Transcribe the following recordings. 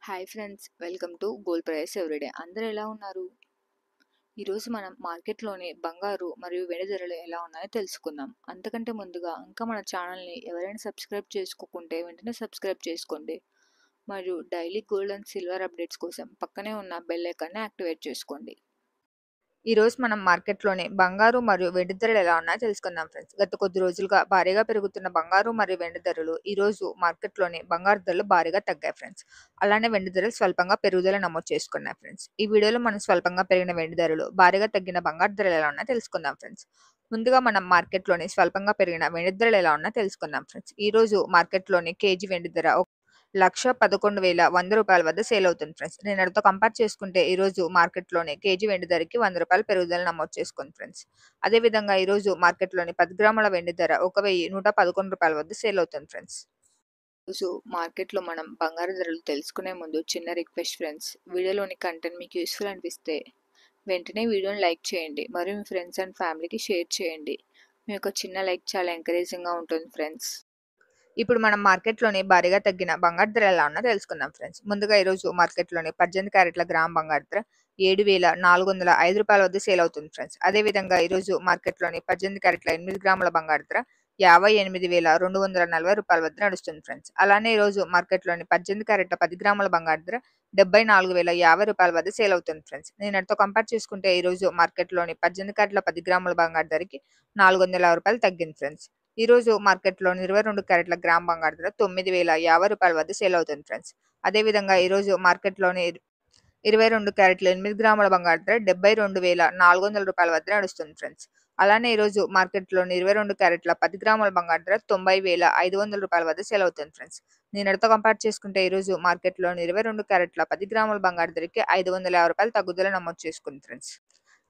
Hi friends, welcome to gold price everyday. అందరూ ఎలా ఉన్నారు? ఈరోజు మనం మార్కెట్లోని బంగారు మరియు వెండి ధరలు ఎలా ఉన్నాయో తెలుసుకుందాం. అంతకంటే ముందుగా ఇంకా మన ఛానల్ని ఎవరైనా సబ్స్క్రైబ్ చేసుకోకుంటే వెంటనే సబ్స్క్రైబ్ చేసుకోండి. మరియు daily gold and silver updates కోసం పక్కనే ఉన్న బెల్ ఐకాన్ని యాక్టివేట్ చేసుకోండి. ఈరోజు మనం మార్కెట్లోని బంగారు మరియు వెండి ధరలు ఎలా ఉన్నాయో తెలుసుకుందాం ఫ్రెండ్స్. గత కొద్ది రోజులుగా భారీగా పెరుగుతున్న బంగారు మరియు వెండి ధరలు ఈ రోజు మార్కెట్లోని బంగారు ధరలు భారీగా తగ్గాయి ఫ్రెండ్స్. అలానే వెండి ధరలు స్వల్పంగా పెరుగుదల నమోదు చేసుకున్నాయి ఫ్రెండ్స్. ఈ వీడియోలో మనం స్వల్పంగా పెరిగిన వెండి ధరలు, భారీగా తగ్గిన బంగారు ధరలు ఎలా ఉన్నాయో తెలుసుకుందాం ఫ్రెండ్స్. ముందుగా మనం మార్కెట్లోని స్వల్పంగా పెరిగిన వెండి ధరలు ఎలా ఉన్నాయో తెలుసుకుందాం ఫ్రెండ్స్. ఈ రోజు మార్కెట్లోని కేజీ వెండి ధర ₹1,11,100 వద్ద సేల్ అవుతుంది ఫ్రెండ్స్. నిన్నటితో కంపేర్ చేసుకుంటే ఈ రోజు మార్కెట్లోని కేజీ వెండి ధరకి ₹100 పెరుగుదల నమోదు చేసుకుంది ఫ్రెండ్స్. అదేవిధంగా ఈ రోజు మార్కెట్లోని 10 గ్రాముల వెండి ధర ₹1,111 వద్ద సేల్ అవుతుంది ఫ్రెండ్స్. రోజు మార్కెట్లో మనం బంగారు ధరలు తెలుసుకునే ముందు చిన్న రిక్వెస్ట్ ఫ్రెండ్స్, వీడియోలోని కంటెంట్ మీకు యూస్ఫుల్ అనిపిస్తే వెంటనే వీడియోని లైక్ చేయండి మరియు మీ ఫ్రెండ్స్ అండ్ ఫ్యామిలీకి షేర్ చేయండి. మీ యొక్క చిన్న లైక్ చాలా ఎంకరేజింగ్గా ఉంటుంది ఫ్రెండ్స్. ఇప్పుడు మనం మార్కెట్లోని భారీగా తగ్గిన బంగారు ధర ఎలా ఉన్నా తెలుసుకుందాం ఫ్రెండ్స్. ముందుగా ఈరోజు మార్కెట్లోని 18 క్యారెట్ల గ్రామ్ బంగారు ధర ₹7,405 వద్ద సేల్ అవుతుంది ఫ్రెండ్స్. అదేవిధంగా ఈరోజు మార్కెట్లోని 18 క్యారెట్ల 8 గ్రాముల బంగారు ధర ₹58,240 వద్ద నడుస్తుంది ఫ్రెండ్స్. అలానే ఈరోజు మార్కెట్లోని 18 క్యారెట్ల 10 గ్రాముల బంగారు ధర ₹74,050 వద్ద సేల్ అవుతుంది ఫ్రెండ్స్. నిన్నటితో కంపేర్ చేసుకుంటే ఈరోజు మార్కెట్లోని 18 క్యారెట్ల 10 గ్రాముల బంగారు ధరకి ₹400 తగ్గింది ఫ్రెండ్స్. ఈ రోజు మార్కెట్లోని 22 క్యారెట్ల గ్రామ్ బంగారు ధర ₹9,050 వద్ద సేల్ అవుతుంది ఫ్రెండ్స్. అదేవిధంగా ఈ రోజు మార్కెట్లోని 22 క్యారెట్ల 8 గ్రాముల బంగారు ధర ₹72,400 వద్ద నడుస్తుంది ఫ్రెండ్స్. అలానే ఈ రోజు మార్కెట్లోని 22 క్యారెట్ల 10 గ్రాముల బంగారు ధర ₹90,500 వద్ద సేల్ అవుతుంది ఫ్రెండ్స్. నిన్నటితో కంపేర్ చేసుకుంటే ఈ రోజు మార్కెట్లోని 22 క్యారెట్ల 10 గ్రాముల బంగారు ధరకి ₹550 తగ్గుదల నమోదు చేసుకుంది ఫ్రెండ్స్.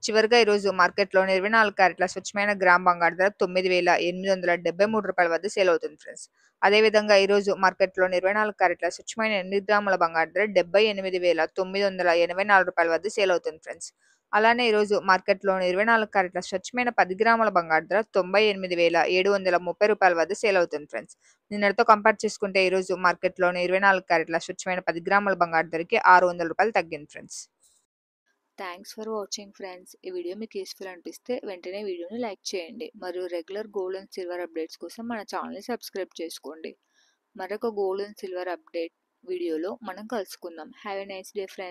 చివరిగా ఈరోజు మార్కెట్లోని 24 క్యారెట్ల స్వచ్ఛమైన గ్రామ్ బంగారు ధర ₹9,873 వద్ద సేల్ అవుతుంది ఫ్రెండ్స్. అదేవిధంగా ఈరోజు మార్కెట్లోని 24 క్యారెట్ల స్వచ్ఛమైన 8 గ్రాముల బంగారు ధర ₹78,984 వద్ద సేల్ అవుతుంది ఫ్రెండ్స్. అలానే ఈరోజు మార్కెట్లోని 24 క్యారెట్ల స్వచ్ఛమైన 10 గ్రాముల బంగారు ధర ₹98,730 వద్ద సేల్ అవుతుంది ఫ్రెండ్స్. నిన్నటితో కంపేర్ చేసుకుంటే ఈరోజు మార్కెట్లోని 24 క్యారెట్ల స్వచ్ఛమైన 10 గ్రాముల బంగారు ధరకి ₹600 తగ్గింది friends. Thanks for watching friends. ఈ వీడియో మీకు యూస్ఫుల్ అనిపిస్తే వెంటనే వీడియోని లైక్ చేయండి మరియు regular gold and silver updates కోసం మన ఛానల్ని సబ్స్క్రైబ్ చేసుకోండి. మరొక గోల్డ్ అండ్ సిల్వర్ అప్డేట్ వీడియోలో మనం కలుసుకుందాం. Have a nice day friends.